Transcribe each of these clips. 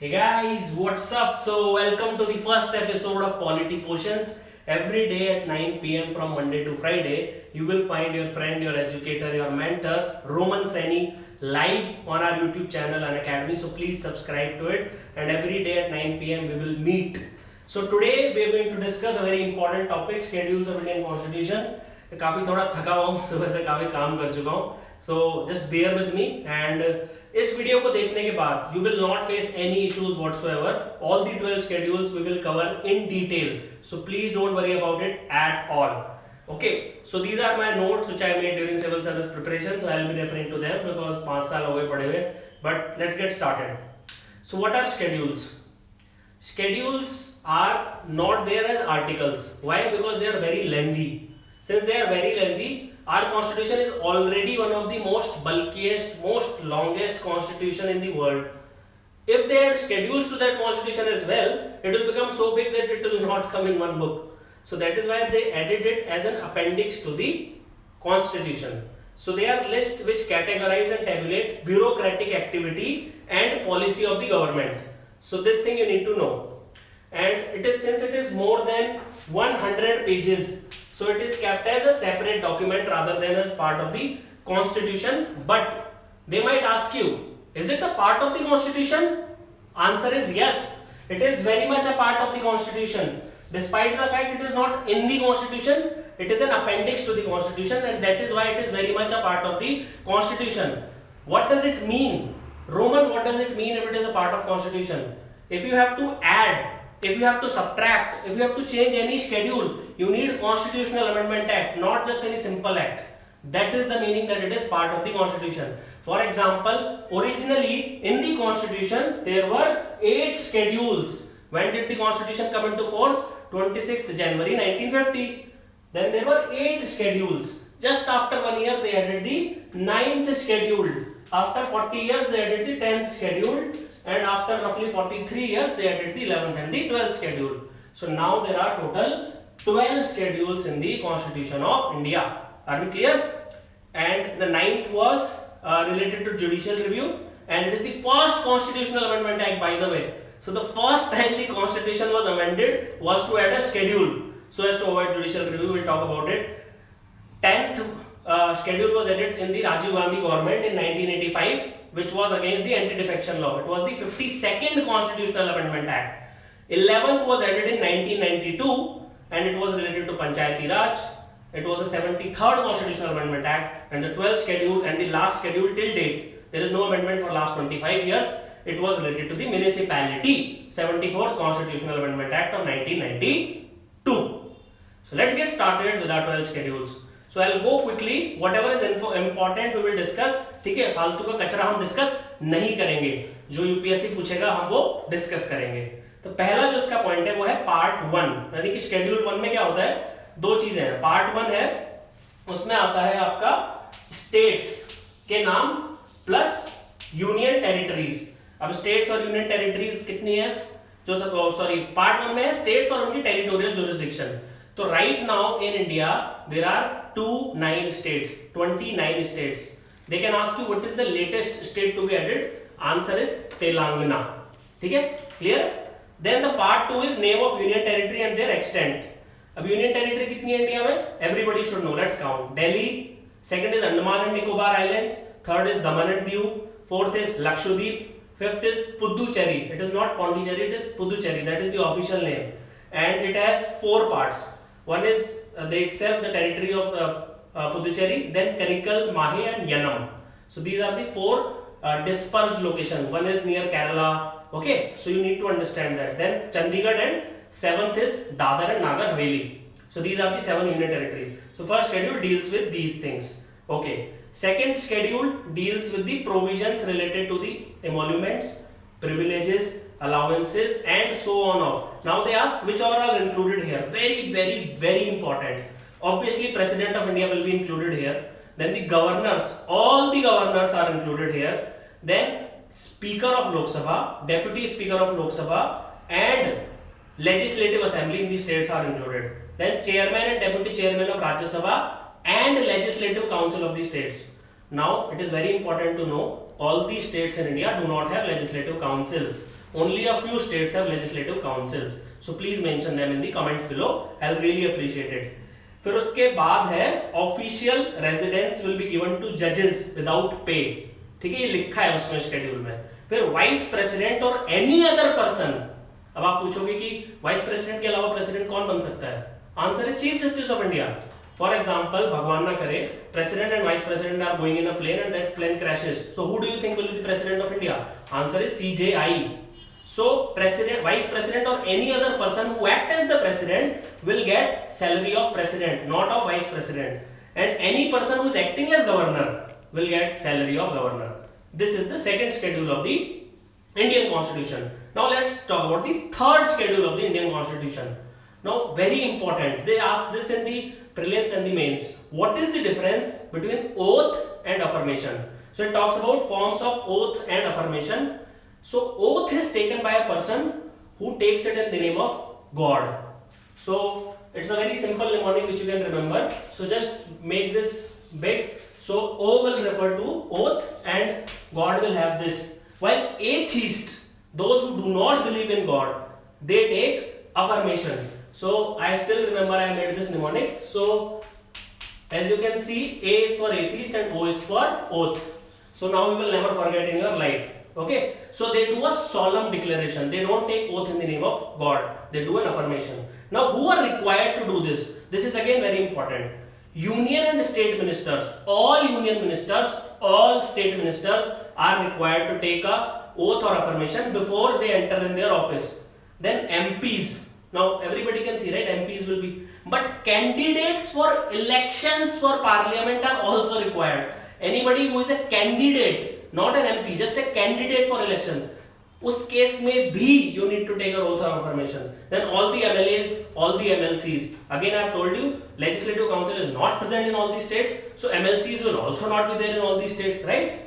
Hey guys, what's up? So welcome to the first episode of Polity Potions. Every day at 9 p.m. from Monday to Friday, you will find your friend, your educator, your mentor, Roman Saini, live on our YouTube channel Unacademy. So please subscribe to it. And every day at 9 p.m. we will meet. So today we are going to discuss a very important topic, schedules of Indian Constitution. काफी थोड़ा थका हुआ हूँ, सुबह से काफी काम कर चुका हूँ. So just bear with me and इस वीडियो को देखने के बाद you will not face any issues whatsoever. All the 12 schedules we will cover in detail. So please don't worry about it at all. Okay. So these are my notes which I made during civil service preparation. So I will be referring to them because 5 साल हो गए पढ़े हुए. But let's get started. So what are schedules? Schedules are not there as articles. Why? Because they are very lengthy. Since they are very lengthy, our constitution is already one of the most bulkiest, most longest constitution in the world. If they add schedules to that constitution as well, it will become so big that it will not come in one book. So that is why they added it as an appendix to the constitution. So they are lists which categorize and tabulate bureaucratic activity and policy of the government. So this thing you need to know. And it is, since it is more than 100 pages, so it is kept as a separate document rather than as part of the constitution. But they might ask you, is it a part of the constitution? Answer is yes. It is very much a part of the constitution. Despite the fact it is not in the constitution, it is an appendix to the constitution, and that is why it is very much a part of the constitution. What does it mean? Roman, what does it mean if it is a part of constitution? If you have to add, if you have to subtract, if you have to change any schedule, you need Constitutional Amendment Act, not just any simple act. That is the meaning that it is part of the constitution. For example, originally in the constitution there were 8 schedules. When did the constitution come into force? 26th January 1950. Then there were 8 schedules. Just after 1 year they added the 9th schedule. After 40 years they added the 10th schedule. And after roughly 43 years they added the 11th and the 12th schedule. So now there are total 12 schedules in the Constitution of India. Are we clear? And the 9th was related to judicial review, and it is the first Constitutional Amendment Act, by the way. So the first time the Constitution was amended was to add a schedule so as to avoid judicial review. We will talk about it. 10th schedule was added in the Rajiv Gandhi government in 1985, which was against the anti-defection law. It was the 52nd Constitutional Amendment Act. 11th was added in 1992 and it was related to Panchayati Raj. It was the 73rd Constitutional Amendment Act, and the 12th schedule and the last schedule till date, there is no amendment for last 25 years. It was related to the municipality, 74th Constitutional Amendment Act of 1992. So let's get started with our 12 schedules. So I'll go quickly. Whatever is important we will discuss. ठीक है, फालतू का कचरा हम discuss नहीं करेंगे. जो UPSC पूछेगा हम वो डिस्कस करेंगे. तो पहला जो इसका पॉइंट है वो है पार्ट 1, यानी कि शेड्यूल 1 में क्या होता है, 2 चीजें हैं. पार्ट 1 है, उसमें आता है आपका स्टेट्स के नाम प्लस यूनियन टेरिटरीज. अब स्टेट्स और यूनियन टेरिटरीज कितनी है, जो सॉरी पार्ट 1 में है स्टेट्स और उनकी टेरिटोरियल जुरिस्डिक्शन. तो right now in India there are 29 states, 29 states. They can ask you what is the latest state to be added. Answer is Telangana. ठीक है, clear? Then the part 2 is name of union territory and their extent. अब union territory कितनी है India में? Everybody should know. Let's count. Delhi. Second is Andaman and Nicobar Islands. Third is Daman and Diu. Fourth is Lakshadweep. Fifth is Puducherry. It is not Pondicherry. It is Puducherry. That is the official name. And it has 4 parts. One is itself the territory of Puducherry, then Karikal, Mahe and Yanam. So these are the 4 dispersed locations. One is near Kerala. Okay, so you need to understand that. Then Chandigarh, and 7th is Dadar and Nagar Haveli. So these are the 7 union territories. So first schedule deals with these things. Okay. Second schedule deals with the provisions related to the emoluments, privileges, allowances and so on of. Now they ask which are all included here. Very important. Obviously President of India will be included here. Then the governors, all the governors are included here. Then Speaker of Lok Sabha, Deputy Speaker of Lok Sabha and Legislative Assembly in the states are included. Then Chairman and Deputy Chairman of Rajya Sabha and Legislative Council of the states. Now it is very important to know all the states in India do not have legislative councils. Only a few states have legislative councils. So please mention them in the comments below. I'll really appreciate it. फिर उसके बाद है official residence will be given to जजेस without pay. ठीक है, ये लिखा है उसमें शेड्यूल में. फिर वाइस प्रेसिडेंट और एनी अदर पर्सन. अब आप पूछोगे कि वाइस प्रेसिडेंट के अलावा प्रेसिडेंट कौन बन सकता है? Answer is chief justice of India. For example, भगवान ना करे, president and vice president are going in a plane and that plane crashes. So who do you think will be the president of India? Answer is CJI. So president, vice president or any other person who act as the president will get salary of president, not of vice president. And any person who is acting as governor will get salary of governor. This is the second schedule of the Indian Constitution. Now let's talk about the third schedule of the Indian Constitution. Now very important, they ask this in the prelims and the mains. What is the difference between oath and affirmation? So it talks about forms of oath and affirmation. So oath is taken by a person who takes it in the name of God. So it's a very simple mnemonic which you can remember. So just make this big. So O will refer to oath and God will have this. While atheists, those who do not believe in God, they take affirmation. So I still remember I made this mnemonic. So as you can see, A is for atheist and O is for oath. So now you will never forget in your life. Okay, so they do a solemn declaration. They don't take oath in the name of God. They do an affirmation. Now who are required to do this? This is again very important. Union and state ministers, all union ministers, all state ministers are required to take a oath or affirmation before they enter in their office. Then MPs. Now everybody can see, right? MPs will be, but candidates for elections for parliament are also required. Anybody who is a candidate, not an MP, just a candidate for election, उस case में भी you need to take an oath or affirmation. Then all the MLAs, all the MLCs. Again I have told you, legislative council is not present in all these states, so MLCs will also not be there in all these states, right?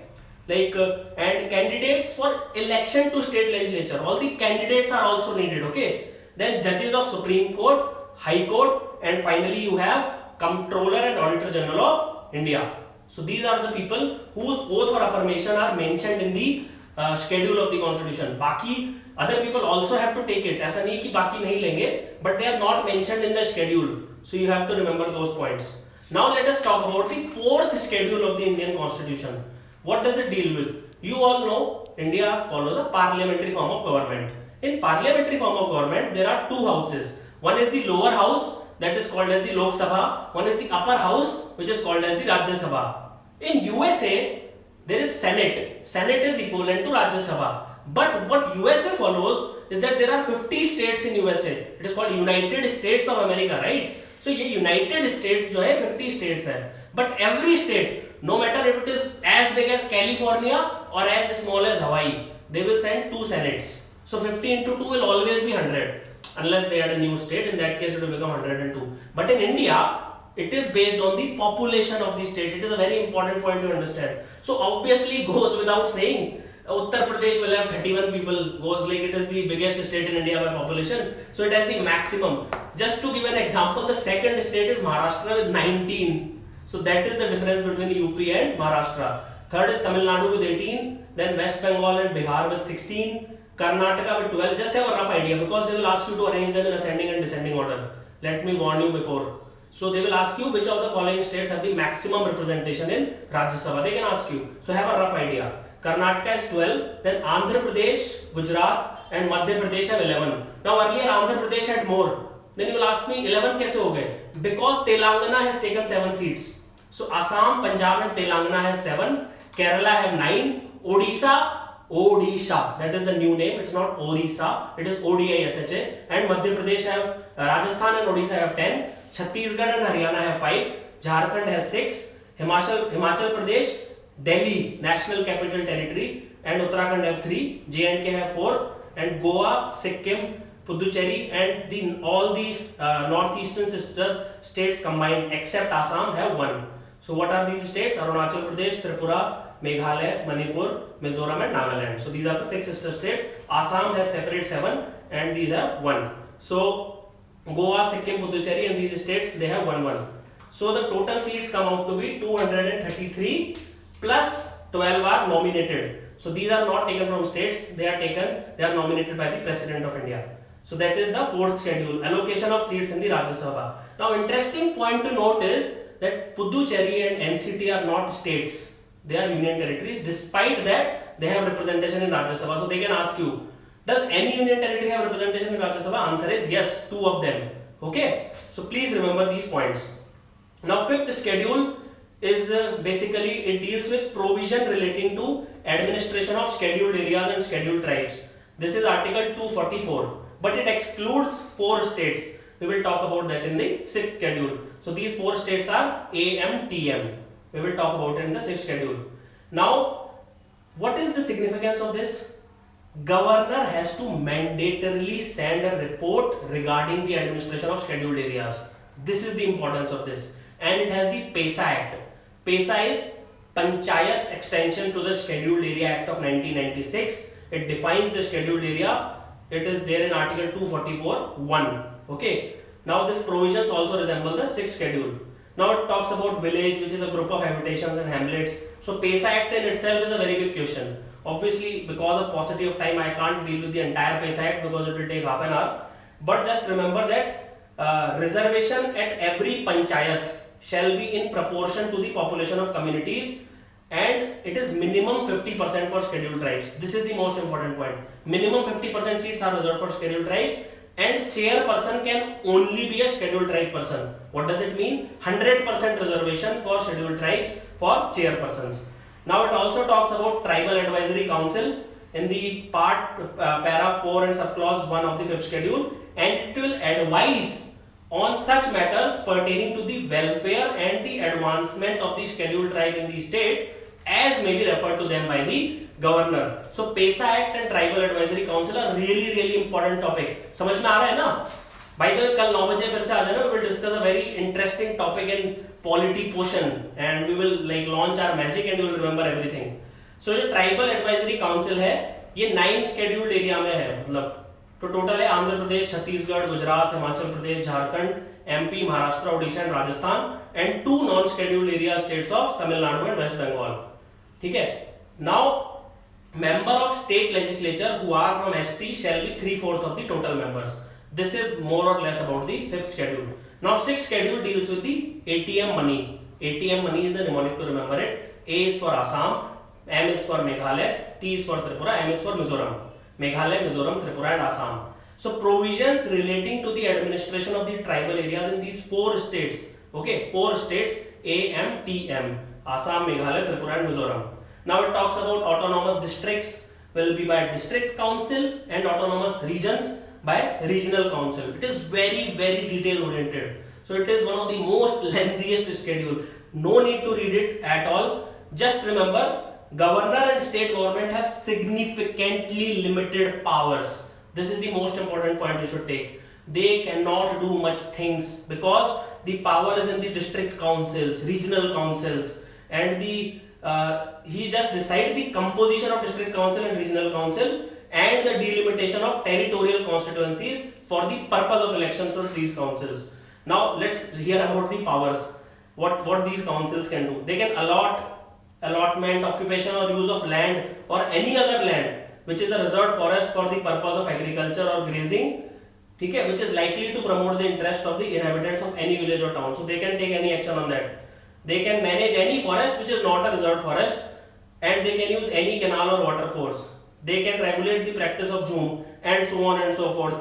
Like and candidates for election to state legislature, all the candidates are also needed. Okay. Then judges of Supreme Court, High Court, and finally you have Comptroller and Auditor General of India. So these are the people whose oath or affirmation are mentioned in the schedule of the Constitution. बाकी other people also have to take it. ऐसा नहीं कि बाकी नहीं लेंगे, but they are not mentioned in the schedule. So you have to remember those points. Now let us talk about the fourth schedule of the Indian Constitution. What does it deal with? You all know India follows a parliamentary form of government. In parliamentary form of government, there are two houses. One is the lower house, that is called as the Lok Sabha. One is the upper house, which is called as the Rajya Sabha. In USA, there is Senate. Senate is equivalent to Rajya Sabha. But what USA follows is that there are 50 states in USA. It is called United States of America, right? So ये United States जो है 50 states है. But every state, no matter if it is as big as California or as small as Hawaii, they will send two senates. So 50 into 2 will always be 100. Unless they add a new state, in that case it will become 102. But in India, it is based on the population of the state. It is a very important point to understand. So obviously goes without saying, Uttar Pradesh will have 31 people, goes like it is the biggest state in India by population. So it has the maximum. Just to give an example, the second state is Maharashtra with 19. So that is the difference between UP and Maharashtra. Third is Tamil Nadu with 18. Then West Bengal and Bihar with 16. Karnataka with 12. Just have a rough idea because they will ask you to arrange them in ascending and descending order. Let me warn you before. So they will ask you which of the following states have the maximum representation in Rajya Sabha. They can ask you. So have a rough idea. Karnataka is 12. Then Andhra Pradesh, Gujarat and Madhya Pradesh have 11. Now earlier Andhra Pradesh had more. Then you will ask me 11 कैसे हो गए? Because Telangana has taken 7 seats. So Assam, Punjab and Telangana has 7. Kerala have 9. Odisha, that is the new name. It's not Orissa. It is ODISHA. And Madhya Pradesh have Rajasthan and Odisha have 10. Chhattisgarh and Haryana have 5. Jharkhand has 6. Himachal Pradesh, Delhi, National Capital Territory, and Uttarakhand have 3. J&K have 4. And Goa, Sikkim, Puducherry, and all the northeastern sister states combined except Assam have 1. So what are these states? Arunachal Pradesh, Tripura, Meghalaya, Manipur, Mizoram and Nagaland. So these are the 6 sister states. Assam has separate 7 and these have 1. So Goa, Sikkim, Puducherry and these states they have 1. So the total seats come out to be 233 plus 12 are nominated. So these are not taken from states, they are nominated by the President of India. So that is the fourth schedule, allocation of seats in the Rajya Sabha. Now interesting point to note is that Puducherry and NCT are not states, they are union territories. Despite that, they have representation in Rajya Sabha. So they can ask you, does any union territory have representation in Rajya Sabha? Answer is yes, 2 of them. Okay, so please remember these points. Now fifth schedule is basically it deals with provision relating to administration of scheduled areas and scheduled tribes. This is article 244, but it excludes 4 states. We will talk about that in the 6th schedule. So these 4 states are AMTM. We will talk about it in the 6th schedule. Now, what is the significance of this? Governor has to mandatorily send a report regarding the administration of scheduled areas. This is the importance of this. And it has the PESA Act. PESA is Panchayat's extension to the Scheduled Area Act of 1996. It defines the scheduled area. It is there in article 244(1). Okay. Now this provisions also resemble the 6th schedule. Now it talks about village, which is a group of habitations and hamlets. So PESA Act in itself is a very big question. Obviously, because of paucity of time, I can't deal with the entire PESA Act because it will take half an hour. But just remember that reservation at every panchayat shall be in proportion to the population of communities, and it is minimum 50% for scheduled tribes. This is the most important point. Minimum 50% seats are reserved for scheduled tribes, and chairperson can only be a scheduled tribe person. What does it mean? 100% reservation for scheduled tribes for chairpersons. Now it also talks about Tribal Advisory Council in the para 4 and subclause 1 of the 5th schedule, and it will advise on such matters pertaining to the welfare and the advancement of the scheduled tribe in the state as may be referred to them by the governor. So PESA Act and Tribal Advisory Council are really important topic. समझ में आ रहा है ना? By the way, कल 9 बजे फिर से आ जाना. We will discuss a very interesting topic in polity portion, and we will like launch our magic and you will remember everything. So जो Tribal Advisory Council है, ये 9 scheduled area में है, मतलब तो टोटल है Andhra Pradesh, Chhattisgarh, Gujarat, Himachal Pradesh, Jharkhand, MP, Maharashtra, Odisha and Rajasthan, and 2 non scheduled area states of Tamil Nadu and West Bengal. ठीक है. Now member of state legislature who are from ST shall be 3/4 of the total members. This is more or less about the 5th schedule. Now 6th schedule deals with the ATM money. ATM money is the mnemonic to remember it. A is for Assam, M is for Meghalaya, T is for Tripura, M is for Mizoram. Meghalaya, Mizoram, Tripura and Assam. So provisions relating to the administration of the tribal areas in these 4 states. Okay, 4 states AMTM, Assam, Meghalaya, Tripura and Mizoram. Now it talks about autonomous districts will be by district council and autonomous regions by regional council. It is very detail oriented. So it is one of the most lengthiest schedule. No need to read it at all. Just remember, governor and state government have significantly limited powers. This is the most important point you should take. They cannot do much things because the power is in the district councils, regional councils, and the he just decides the composition of district council and regional council and the delimitation of territorial constituencies for the purpose of elections for these councils. Now let's hear about the powers. What these councils can do. They can allotment, occupation or use of land or any other land which is a reserved forest for the purpose of agriculture or grazing, okay, which is likely to promote the interest of the inhabitants of any village or town. So they can take any action on that. They can manage any forest which is not a reserved forest, and they can use any canal or water course. They can regulate the practice of jhum and so on and so forth.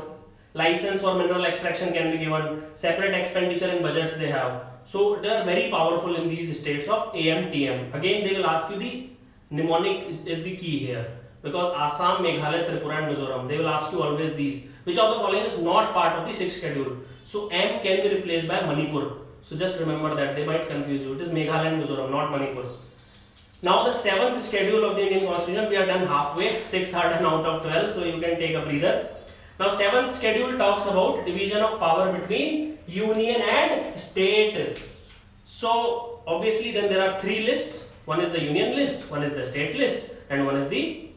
License for mineral extraction can be given. Separate expenditure in budgets they have. So they are very powerful in these states of AMTM. Again, they will ask you the mnemonic is the key here, because Assam, Meghalaya, Tripura and Mizoram, they will ask you always these. Which of the following is not part of the 6th schedule? So M can be replaced by Manipur. So just remember that, they might confuse you. It is Meghalaya and Mizoram, not Manipur. Now the 7th schedule of the Indian Constitution, we are done halfway. 6 are done out of 12, so you can take a breather. Now 7th schedule talks about division of power between union and state. So obviously then there are 3 lists. One is the union list, one is the state list, and one is the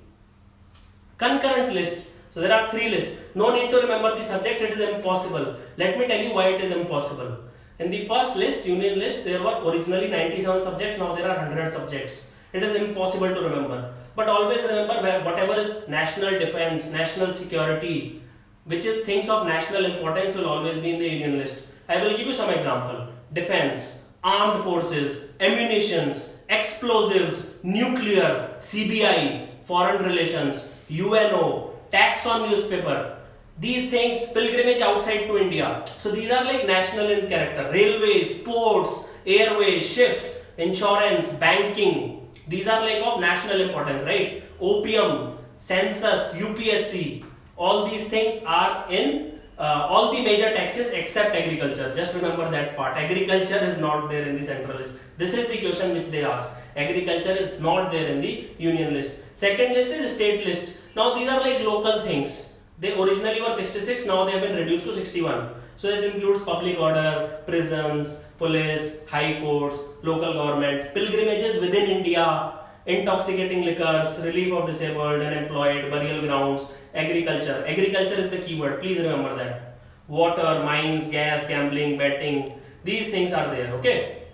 concurrent list. So there are 3 lists. No need to remember the subjects, it is impossible. Let me tell you why it is impossible. In the first list, union list, there were originally 97 subjects, now there are 100 subjects. It is impossible to remember. But always remember whatever is national defense, national security, which is things of national importance will always be in the Union list. I will give you some example. Defense, armed forces, ammunitions, explosives, nuclear, CBI, foreign relations, UNO, tax on newspaper. These things, pilgrimage outside to India. So these are like national in character. Railways, ports, airways, ships, insurance, banking. These are like of national importance, right? Opium, census, UPSC. All these things are in all the major taxes except agriculture. Just remember that part. Agriculture is not there in the central list. This is the question which they ask. Agriculture is not there in the union list. Second list is state list. Now these are like local things. They originally were 66, now they have been reduced to 61. So it includes public order, prisons, police, high courts, local government, pilgrimages within India, intoxicating liquors, relief of disabled, unemployed, burial grounds, agriculture. Agriculture is the keyword, please remember that. Water, mines, gas, gambling, betting, these things are there, okay.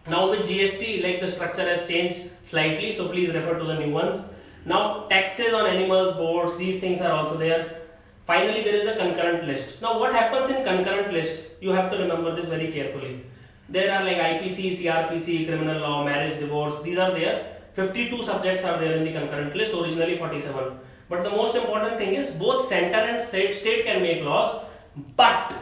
Now with GST, like the structure has changed slightly, so please refer to the new ones. Now taxes on animals, boards, these things are also there. Finally, there is a concurrent list. Now what happens in concurrent list? You have to remember this very carefully. There are like IPC, CRPC, criminal law, marriage, divorce, these are there. 52 subjects are there in the concurrent list, originally 47. But the most important thing is both center and state can make laws, but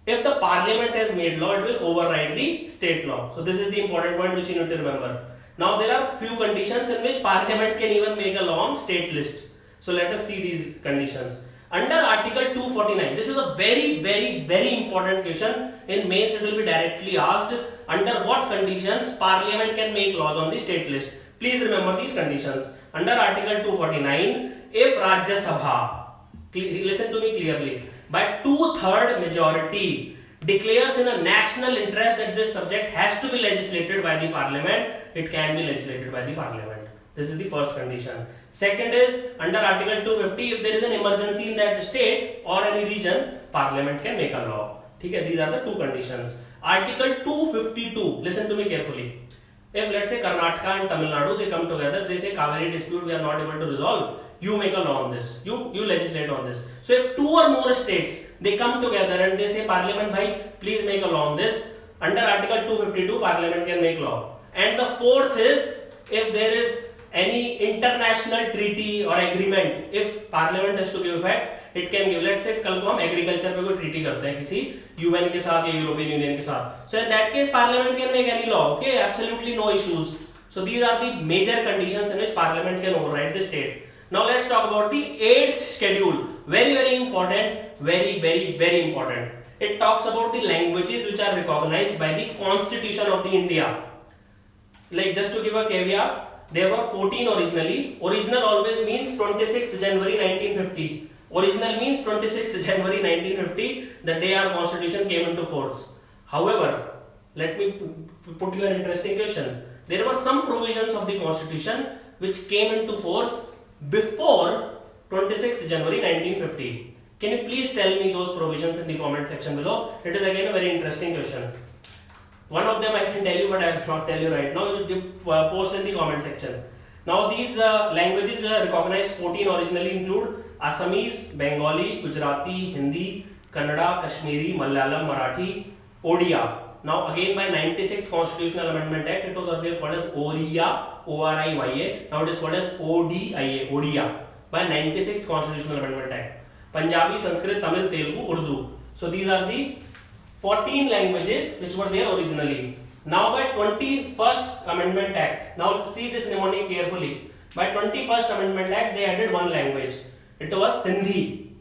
if the parliament has made law, it will override the state law. So this is the important point which you need to remember. Now there are few conditions in which parliament can even make a law on state list. So let us see these conditions. Under Article 249, this is a very important question. In mains it will be directly asked, under what conditions parliament can make laws on the state list. Please remember these conditions. Under Article 249, if Rajya Sabha, listen to me clearly, by 2/3 majority declares in a national interest that this subject has to be legislated by the parliament, it can be legislated by the parliament. This is the first condition. Second is under Article 250, if there is an emergency in that state or any region, parliament can make a law. Okay, these are the two conditions. Article 252, listen to me carefully. If let's say Karnataka and Tamil Nadu, they come together, they say Kaveri dispute we are not able to resolve, you make a law on this, you legislate on this. So if two or more states, they come together and they say Parliament bhai, please make a law on this, under Article 252, Parliament can make law. And the fourth is, if there is any international treaty or agreement, if Parliament has to give effect, it can give. Let's say कल को हम agriculture पे कोई treaty करते हैं किसी UN के साथ या European Union के साथ. So in that case, Parliament can make any law. Okay, absolutely no issues. So these are the major conditions in which Parliament can override the state. Now let's talk about the 8th schedule. Very important. Very important. It talks about the languages which are recognized by the Constitution of the India. Like just to give a caveat, there were 14 originally. Original always means 26th January 1950. Original means 26th January 1950, the day our constitution came into force. However, let me put you an interesting question. There were some provisions of the constitution which came into force before 26th January 1950. Can you please tell me those provisions in the comment section below? It is again a very interesting question. One of them I can tell you, but I will not tell you right now. You post in the comment section. Now these languages which are recognized, 14 originally include Assamese, Bengali, Gujarati, Hindi, Kannada, Kashmiri, Malayalam, Marathi, Odia. Now again by 96th Constitutional Amendment Act, it was earlier called as Oriya, O-R-I-Y-A. Now it is called as O-D-I-A, Odia, by 96th Constitutional Amendment Act. Punjabi, Sanskrit, Tamil, Telugu, Urdu. So these are the 14 languages which were there originally. Now by 21st Amendment Act, now see this mnemonic carefully. By 21st Amendment Act, they added one language. It was Sindhi.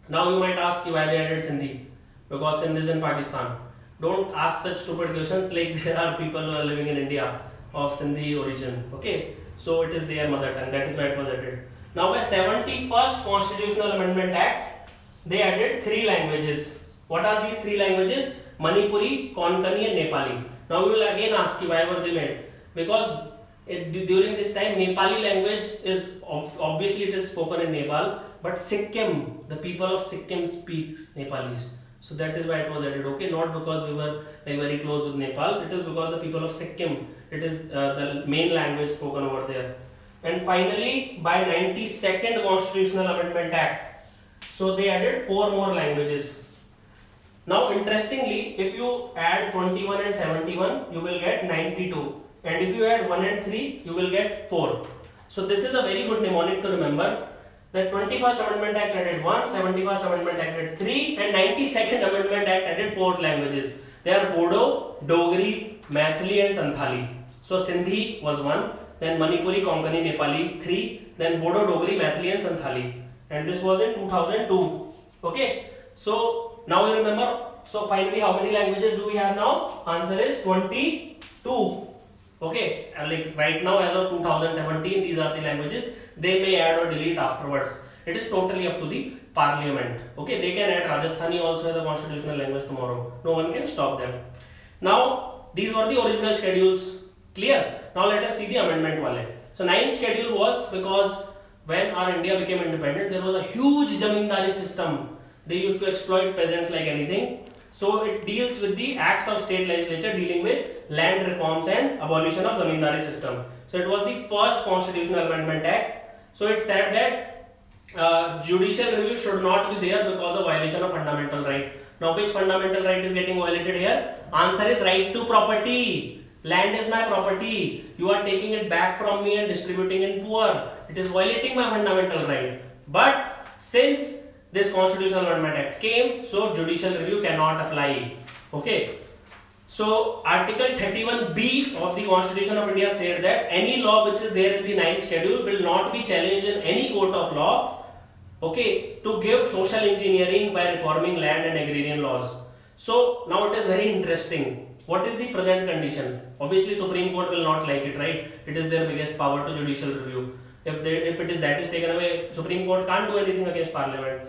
Now you might ask why they added Sindhi. Because Sindhi is in Pakistan. Don't ask such stupid questions like there are people who are living in India of Sindhi origin. Okay, so it is their mother tongue. That is why it was added. Now by 71st Constitutional Amendment Act, they added 3 languages. What are these 3 languages? Manipuri, Konkani and Nepali. Now we will again ask you why were they made? Because during this time Nepali language is obviously it is spoken in Nepal, but Sikkim, the people of Sikkim speaks Nepalese. So that is why it was added. Okay, not because we were like very close with Nepal. It is because the people of Sikkim. It is the main language spoken over there. And finally, by 92nd Constitutional Amendment Act, so they added 4 more languages. Now, interestingly, if you add 21 and 71, you will get 92. And if you add 1 and 3, you will get 4. So this is a very good mnemonic to remember. The 21st Amendment Act added 1, 71st Amendment Act added 3, and 92nd Amendment Act added 4 languages. They are Bodo, Dogri, Maithili and Santhali. So Sindhi was 1, then Manipuri, Konkani, Nepali 3, then Bodo, Dogri, Maithili and Santhali. And this was in 2002. Okay. So now you remember. So finally, how many languages do we have now? Answer is 22. Okay, like right now as of 2017, these are the languages. They may add or delete afterwards. It is totally up to the parliament. Okay, they can add Rajasthani also as a constitutional language tomorrow. No one can stop them. Now, these were the original schedules. Clear? Now let us see the amendment wale. So 9th schedule was because when our India became independent, there was a huge zamindari system. They used to exploit peasants like anything. So it deals with the acts of state legislature dealing with land reforms and abolition of zamindari system. So it was the first constitutional amendment act. So it said that judicial review should not be there because of violation of fundamental right. Now which fundamental right is getting violated here? Answer is right to property. Land is my property. You are taking it back from me and distributing it poor. It is violating my fundamental right. But since this Constitutional Amendment Act came, so judicial review cannot apply. Okay. So Article 31B of the Constitution of India said that any law which is there in the 9th schedule will not be challenged in any court of law. Okay, to give social engineering by reforming land and agrarian laws. So now it is very interesting. What is the present condition? Obviously, Supreme Court will not like it, right? It is their biggest power to judicial review. If it is taken away, Supreme Court can't do anything against Parliament.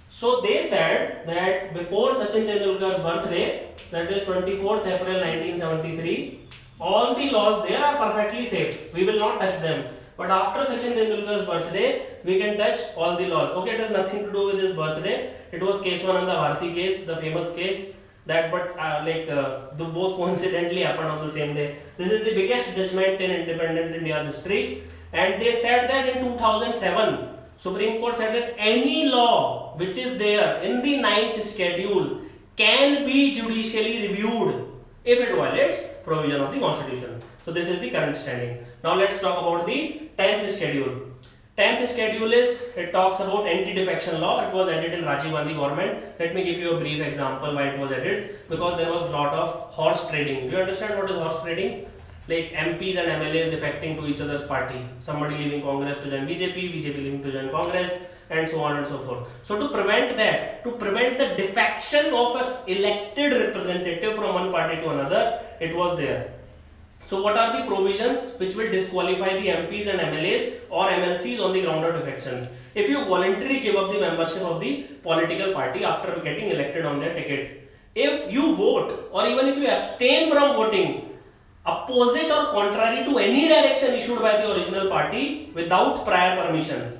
So they said that before Sachin Tendulkar's birthday, that is 24th April 1973, all the laws there are perfectly safe. We will not touch them. But after Sachin Tendulkar's birthday, we can touch all the laws. Okay, it has nothing to do with his birthday. It was case 1 and the Bharti case, the famous case. That both coincidentally happened on the same day. This is the biggest judgment in independent India's history. And they said that in 2007, Supreme Court said that any law which is there in the 9th schedule can be judicially reviewed if it violates provision of the Constitution. So this is the current standing. Now let's talk about the 10th schedule. 10th schedule it talks about anti-defection law. It was added in Rajiv Gandhi government. Let me give you a brief example why it was added. Because there was a lot of horse trading. Do you understand what is horse trading? Like MPs and MLAs defecting to each other's party. Somebody leaving Congress to join BJP, BJP leaving to join Congress, and so on and so forth. So to prevent that, to prevent the defection of an elected representative from one party to another, it was there. So what are the provisions which will disqualify the MPs and MLAs or MLCs on the ground of defection? If you voluntarily give up the membership of the political party after getting elected on their ticket, if you vote or even if you abstain from voting, opposite or contrary to any direction issued by the original party without prior permission.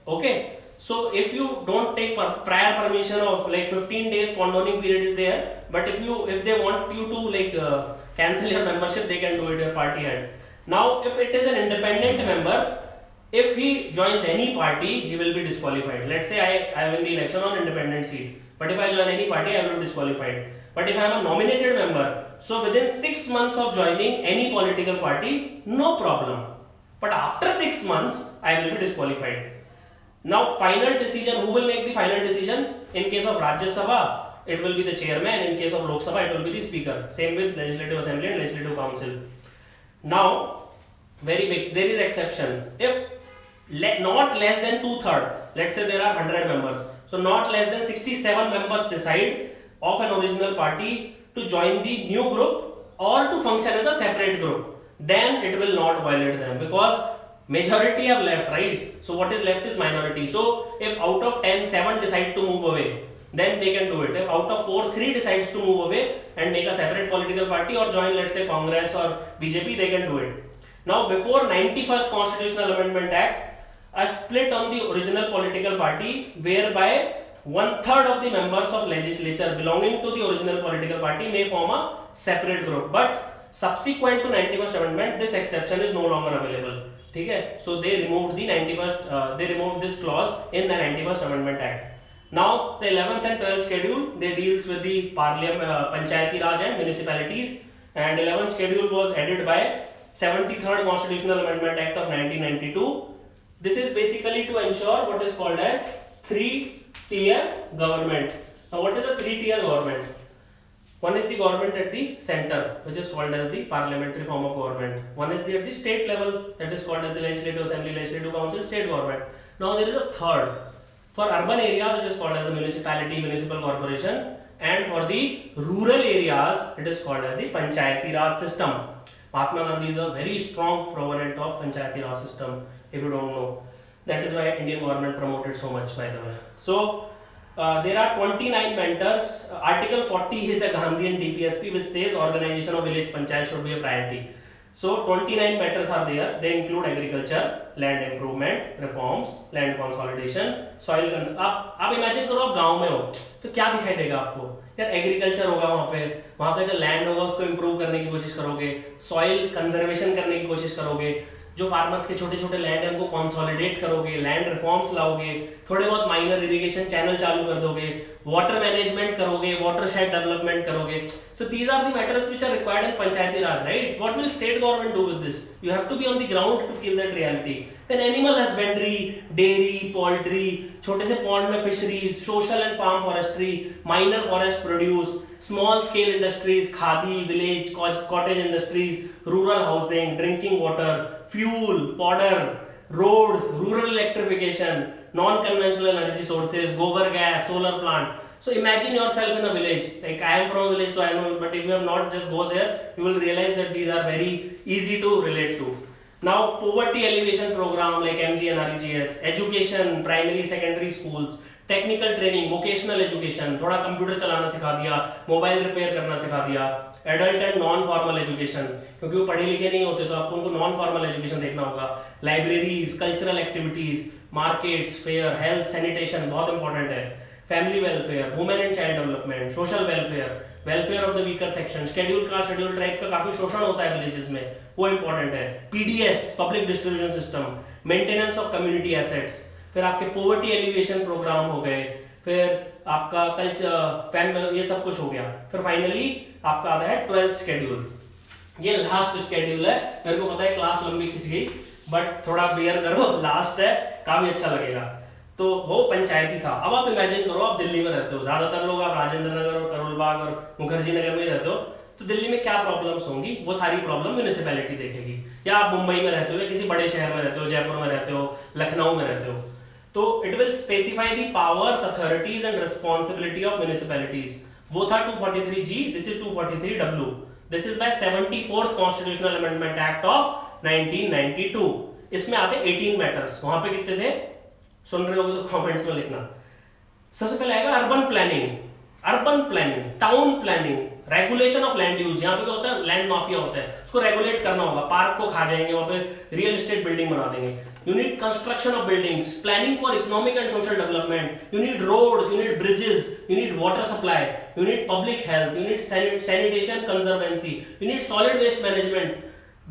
Okay. So if you don't take prior permission of like 15 days condoning period is there, but if they want you to cancel your membership, they can do it, your party head. Now if it is an independent member, if he joins any party, he will be disqualified. Let's say I win the election on independent seat, but if I join any party, I will be disqualified. But if I am a nominated member, so within 6 months of joining any political party, no problem. But after 6 months, I will be disqualified. Now, final decision, who will make the final decision? In case of Rajya Sabha, it will be the chairman. In case of Lok Sabha, it will be the speaker. Same with Legislative Assembly and Legislative Council. Now, very big, there is exception. If not less than 2/3, let's say there are 100 members. So, not less than 67 members decide of an original party to join the new group or to function as a separate group. Then it will not violate them because majority have left, right? So what is left is minority. So if out of 10, 7 decide to move away, then they can do it. If out of 4, 3 decides to move away and make a separate political party or join, let's say, Congress or BJP, they can do it. Now before 91st Constitutional Amendment Act, a split on the original political party whereby 1/3 of the members of legislature belonging to the original political party may form a separate group, but subsequent to 91st amendment this exception is no longer available. ठीक है, so they removed the 91st they removed this clause in the 91st amendment act. Now the 11th and 12th schedule, they deals with the parliament, panchayati raj and municipalities, and 11th schedule was added by 73rd constitutional amendment act of 1992. This is basically to ensure what is called as 3-tier government. Now what is a 3-tier government? One is the government at the center, which is called as the parliamentary form of government. One is at the state level, that is called as the legislative assembly, legislative council, state government. Now there is a third. For urban areas, it is called as the municipality, municipal corporation, and for the rural areas, it is called as the panchayati raj system. Mahatma Gandhi is a very strong proponent of panchayati raj system, if you don't know. That is why Indian government promoted so much, by the way. So there are 29 mentors. Article 40 is a Gandhian DPSP which says organization of village panchayat should be a priority. So 29 matters are there. They include agriculture, land improvement, reforms, land consolidation, soil. आप imagine करो आप गांव में हो तो क्या दिखाई देगा आपको? यार एग्रीकल्चर होगा वहाँ पे जो लैंड होगा उसको इम्प्रूव करने की कोशिश करोगे, सॉइल कंजर्वेशन करने की कोशिश करोगे, जो फार्मर्स के छोटे छोटे लैंड है उनको कंसोलिडेट करोगे, लैंड रिफॉर्म्स लाओगे, थोड़े बहुत माइनर इरिगेशन चैनल चालू कर दोगे, वाटर मैनेजमेंट करोगे, वाटर शेड डेवलपमेंट करोगे. So these are the matters which are required in Panchayati Raj, right? What will state government do with this? You have to be on the ground to feel that reality. Then animal husbandry, dairy, poultry, छोटे से pond में fisheries, social and farm forestry, minor forest produce, small scale industries, khadi, village, cottage industries, rural housing, drinking water, fuel, fodder, roads, rural electrification, non-conventional energy sources, gobar gas, solar plant. So imagine yourself in a village. Like I am from a village, so I know. But if you have not, just go there. You will realize that these are very easy to relate to. Now, poverty alleviation program like MG and REGS, education, primary, secondary schools, technical training, vocational education, थोड़ा computer चलाना सिखा दिया, mobile repair करना सिखा दिया, adult and non formal education, क्योंकि वो पढ़े लिखे नहीं होते तो आपको उनको नॉन फॉर्मल एजुकेशन देखना होगा, libraries, cultural activities, markets, fair, health, sanitation बहुत इंपॉर्टेंट है, family welfare, women and child development, social welfare, welfare of the weaker section, schedule caste, schedule tribe का काफी शोषण होता है विलेजेस में, वो इंपॉर्टेंट है, PDS, public distribution system, maintenance of community assets, फिर आपके पोवर्टी एलिवेशन प्रोग्राम हो गए, फिर आपका कल्चर, ये सब कुछ हो गया, फिर फाइनली आपका आता है 12th शेड्यूल. ये लास्ट शेड्यूल है. मेरे को पता है क्लास लंबी खिंच गई, बट थोड़ा बेयर करो, लास्ट है, काफी अच्छा लगेगा. तो वो पंचायती था. अब आप इमेजिन करो आप दिल्ली में रहते हो, ज्यादातर लोग आप राजेंद्र नगर और करोल बाग और मुखर्जी नगर में रहते हो, तो दिल्ली में क्या प्रॉब्लम्स होंगी, वो सारी प्रॉब्लम म्युनिसिपैलिटी देखेगी. या आप मुंबई में रहते हो या किसी बड़े शहर में रहते हो, जयपुर में रहते हो, लखनऊ में रहते हो, तो it will specify the powers, authorities and responsibility of municipalities. वो था 243G, this is 243W. This is by 74th constitutional amendment act of 1992. इसमें आते 18 मैटर्स. वहां पे कितने थे सुन रहे होगे तो कमेंट्स में लिखना. सबसे पहले आएगा urban planning, town planning, regulation of land use. यहाँ पे क्या होता है, लैंड माफिया होता है, उसको रेगुलेट करना होगा. पार्क को खा जाएंगे, वहां पे रियल एस्टेट बिल्डिंग बना देंगे. You need construction of buildings, planning for economic and social development, you need roads, you need bridges, you need water supply, you need public health, you need sanitation conservancy, you need solid waste management.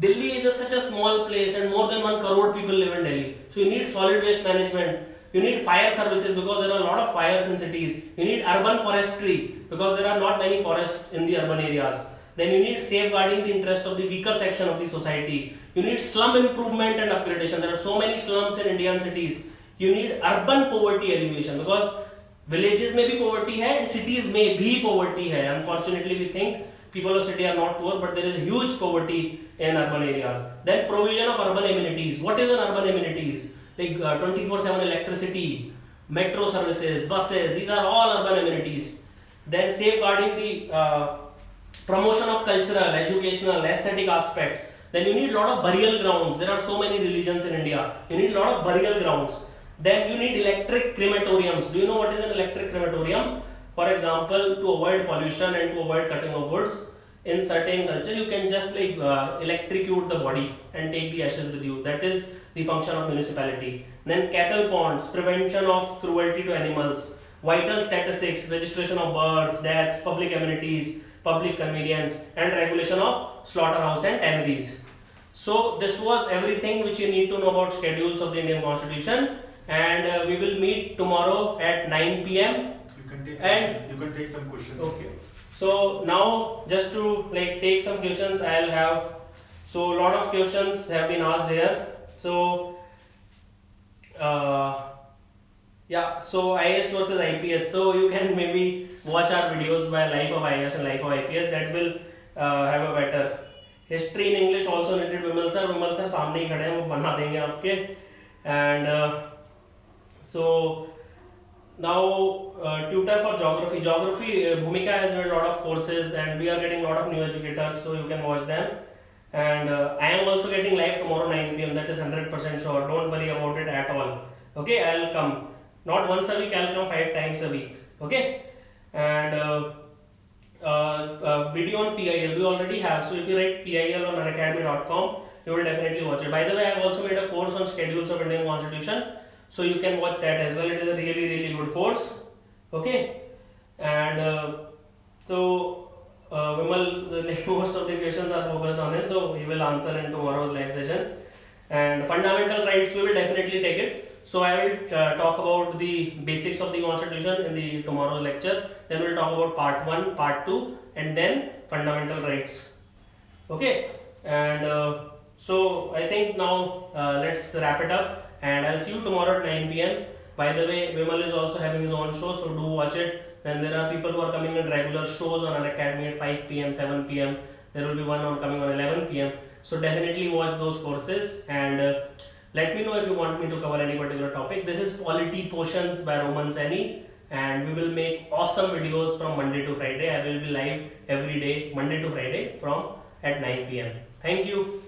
Delhi is such a small place and more than 1 crore people live in Delhi. So you need solid waste management. You need fire services because there are a lot of fires in cities. You need urban forestry because there are not many forests in the urban areas. Then you need safeguarding the interest of the weaker section of the society. You need slum improvement and upgradation. There are so many slums in Indian cities. You need urban poverty alleviation because villages में भी poverty है and cities में भी poverty है. Unfortunately, we think people of city are not poor, but there is a huge poverty in urban areas. Then provision of urban amenities. What is an urban amenities? Like 24/7 electricity, metro services, buses. These are all urban amenities. Then safeguarding the promotion of cultural, educational, aesthetic aspects. Then you need a lot of burial grounds. There are so many religions in India. You need a lot of burial grounds. Then you need electric crematoriums. Do you know what is an electric crematorium? For example, to avoid pollution and to avoid cutting of woods, in certain culture you can just like electrocute the body and take the ashes with you. That is the function of municipality. Then cattle ponds, prevention of cruelty to animals, vital statistics, registration of births, deaths, public amenities, public convenience, and regulation of slaughterhouse and tanneries. So this was everything which you need to know about schedules of the Indian Constitution, and we will meet tomorrow at 9 p.m. You can take some questions. Okay. So now just to like take some questions, I'll have, so a lot of questions have been asked here. So yeah, so IAS versus IPS. So you can maybe watch our videos by Life of IAS and Life of IPS. That will have a better history in English also needed. Vimal sir सामने ही खड़े हैं, वो बना देंगे आपके. And so now tutor for geography. Bhumika has made a lot of courses, and we are getting a lot of new educators, so you can watch them. And I am also getting live tomorrow 9 p.m. That is 100% sure. Don't worry about it at all. Okay, I'll come. Not once a week, I'll come 5 times a week. Okay, and video on PIL we already have. So if you write PIL on unacademy.com, you will definitely watch it. By the way, I have also made a course on schedules of Indian Constitution, so you can watch that as well. It is a really good course. Okay, and Vimal, like most of the questions are focused on him, so he will answer in tomorrow's live session. And fundamental rights, we will definitely take it. So I will talk about the basics of the Constitution in the tomorrow's lecture. Then we will talk about part 1, part 2, and then fundamental rights. Okay, and so I think now let's wrap it up, and I'll see you tomorrow at 9 p.m. By the way, Vimal is also having his own show, so do watch it. Then there are people who are coming in regular shows on Unacademy at 5 p.m, 7 p.m. There will be one coming on 11 p.m. So definitely watch those courses, and let me know if you want me to cover any particular topic. This is Polity Portions by Roman Saini, and we will make awesome videos from Monday to Friday. I will be live every day, Monday to Friday, from at 9 p.m. Thank you.